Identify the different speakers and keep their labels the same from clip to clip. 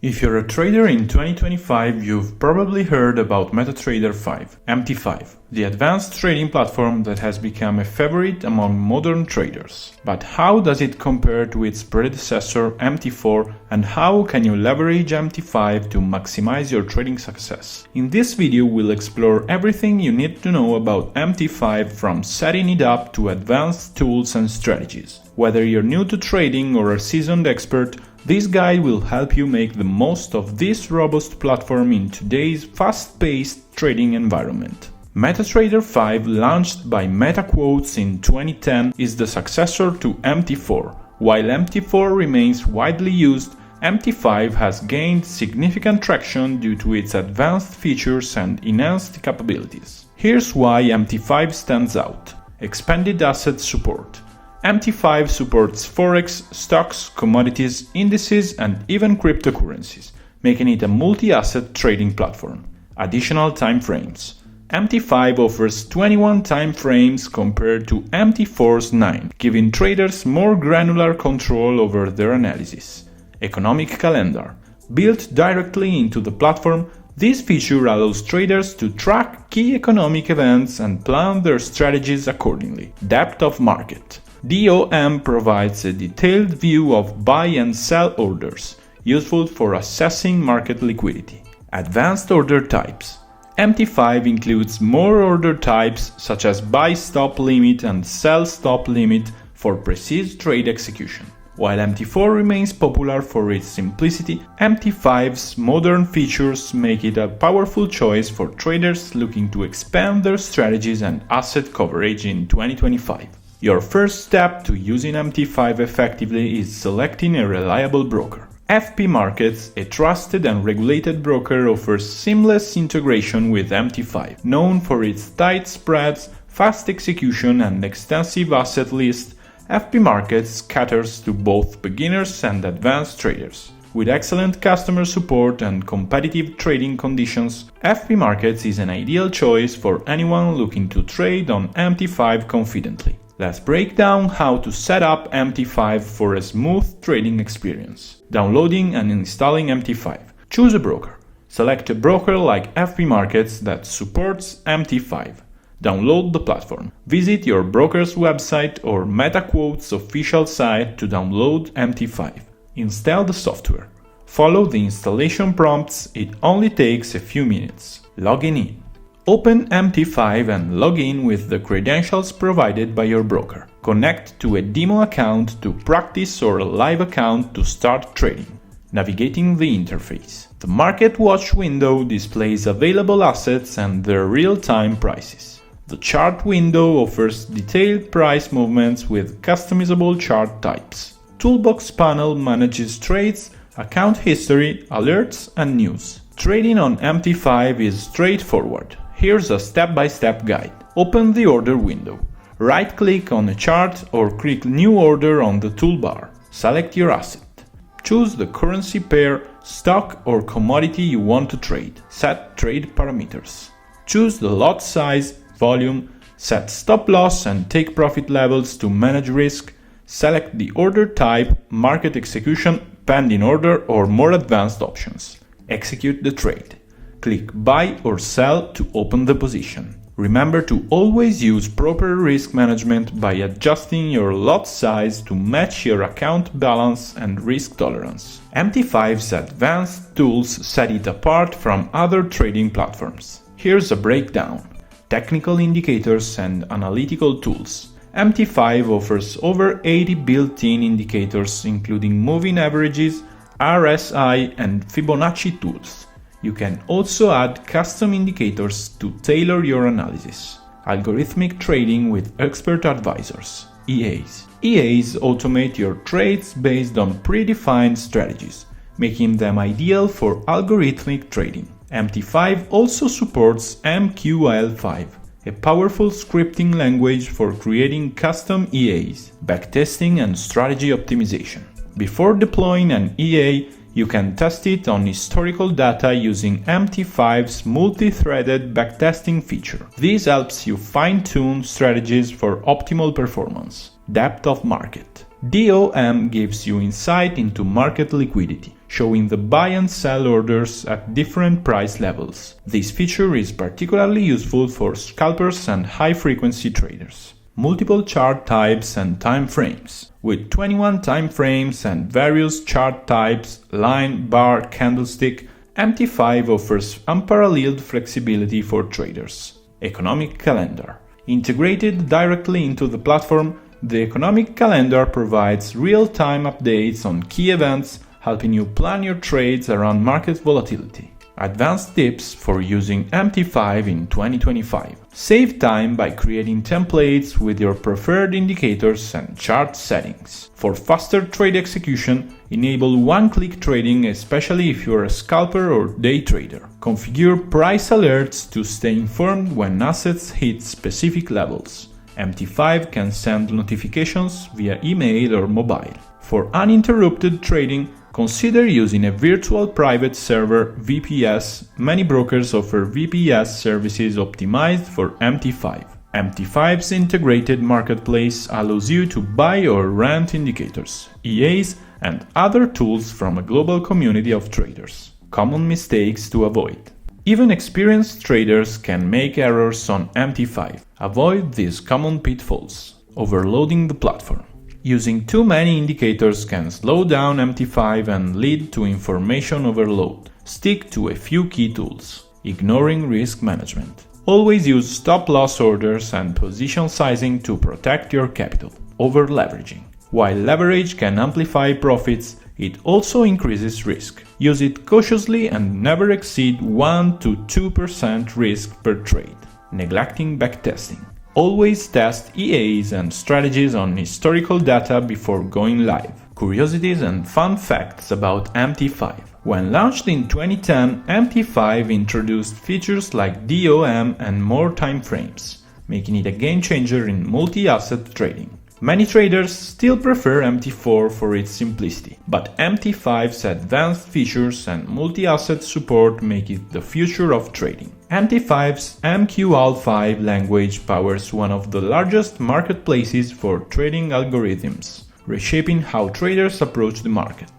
Speaker 1: If you're a trader in 2025, you've probably heard about MetaTrader 5, MT5, the advanced trading platform that has become a favorite among modern traders. But how does it compare to its predecessor MT4, and how can you leverage MT5 to maximize your trading success? In this video, we'll explore everything you need to know about MT5, from setting it up to advanced tools and strategies. Whether you're new to trading or a seasoned expert, this guide will help you make the most of this robust platform in today's fast-paced trading environment. MetaTrader 5, launched by MetaQuotes in 2010, is the successor to MT4. While MT4 remains widely used, MT5 has gained significant traction due to its advanced features and enhanced capabilities. Here's why MT5 stands out. Expanded asset support. MT5 supports Forex, stocks, commodities, indices, and even cryptocurrencies, making it a multi-asset trading platform. Additional time frames. MT5 offers 21 time frames compared to MT4's 9, giving traders more granular control over their analysis. Economic calendar. Built directly into the platform, this feature allows traders to track key economic events and plan their strategies accordingly. Depth of market. DOM provides a detailed view of buy and sell orders, useful for assessing market liquidity. Advanced order types. MT5 includes more order types such as buy stop limit and sell stop limit for precise trade execution. While MT4 remains popular for its simplicity, MT5's modern features make it a powerful choice for traders looking to expand their strategies and asset coverage in 2025. Your first step to using MT5 effectively is selecting a reliable broker. FP Markets, a trusted and regulated broker, offers seamless integration with MT5. Known for its tight spreads, fast execution, and extensive asset list, FP Markets caters to both beginners and advanced traders. With excellent customer support and competitive trading conditions, FP Markets is an ideal choice for anyone looking to trade on MT5 confidently. Let's break down how to set up MT5 for a smooth trading experience. Downloading and installing MT5. Choose a broker. Select a broker like FP Markets that supports MT5. Download the platform. Visit your broker's website or MetaQuotes official site to download MT5. Install the software. Follow the installation prompts, it only takes a few minutes. Logging in. Open MT5 and log in with the credentials provided by your broker. Connect to a demo account to practice or a live account to start trading. Navigating the interface. The Market Watch window displays available assets and their real-time prices. The chart window offers detailed price movements with customizable chart types. Toolbox panel manages trades, account history, alerts, and news. Trading on MT5 is straightforward. Here's a step-by-step guide. Open the order window. Right-click on a chart or click New Order on the toolbar. Select your asset. Choose the currency pair, stock, or commodity you want to trade. Set trade parameters. Choose the lot size, volume, set stop loss and take profit levels to manage risk. Select the order type, market execution, pending order, or more advanced options. Execute the trade. Click Buy or Sell to open the position. Remember to always use proper risk management by adjusting your lot size to match your account balance and risk tolerance. MT5's advanced tools set it apart from other trading platforms. Here's a breakdown. Technical indicators and analytical tools. MT5 offers over 80 built-in indicators, including moving averages, RSI, and Fibonacci tools. You can also add custom indicators to tailor your analysis. Algorithmic trading with expert advisors, EAs. EAs automate your trades based on predefined strategies, making them ideal for algorithmic trading. MT5 also supports MQL5, a powerful scripting language for creating custom EAs, backtesting, and strategy optimization. Before deploying an EA, you can test it on historical data using MT5's multi-threaded backtesting feature. This helps you fine-tune strategies for optimal performance. Depth of market. DOM gives you insight into market liquidity, showing the buy and sell orders at different price levels. This feature is particularly useful for scalpers and high-frequency traders. Multiple chart types and time frames. With 21 time frames and various chart types, line, bar, candlestick, MT5 offers unparalleled flexibility for traders. Economic calendar. Integrated directly into the platform, the economic calendar provides real-time updates on key events, helping you plan your trades around market volatility. Advanced tips for using MT5 in 2025. Save time by creating templates with your preferred indicators and chart settings. For faster trade execution, enable one-click trading, especially if you're a scalper or day trader. Configure price alerts to stay informed when assets hit specific levels. MT5 can send notifications via email or mobile. For uninterrupted trading, consider using a virtual private server (VPS). Many brokers offer VPS services optimized for MT5. MT5's integrated marketplace allows you to buy or rent indicators, EAs, and other tools from a global community of traders. Common mistakes to avoid. Even experienced traders can make errors on MT5. Avoid these common pitfalls. Overloading the platform. Using too many indicators can slow down MT5 and lead to information overload. Stick to a few key tools. Ignoring risk management. Always use stop-loss orders and position sizing to protect your capital. Over-leveraging. While leverage can amplify profits, it also increases risk. Use it cautiously and never exceed 1 to 2% risk per trade. Neglecting backtesting. Always test EAs and strategies on historical data before going live. Curiosities and fun facts about MT5. When launched in 2010, MT5 introduced features like DOM and more time frames, making it a game changer in multi-asset trading. Many traders still prefer MT4 for its simplicity, but MT5's advanced features and multi-asset support make it the future of trading. MT5's MQL5 language powers one of the largest marketplaces for trading algorithms, reshaping how traders approach the market.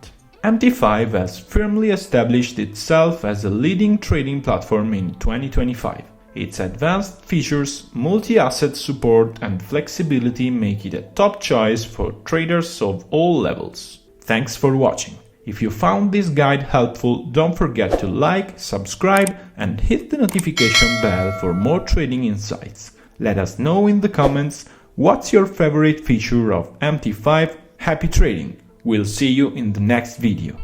Speaker 1: MT5 has firmly established itself as a leading trading platform in 2025. Its advanced features, multi-asset support and flexibility make it a top choice for traders of all levels. Thanks for watching. If you found this guide helpful, don't forget to like, subscribe and hit the notification bell for more trading insights. Let us know in the comments what's your favorite feature of MT5. Happy trading! We'll see you in the next video.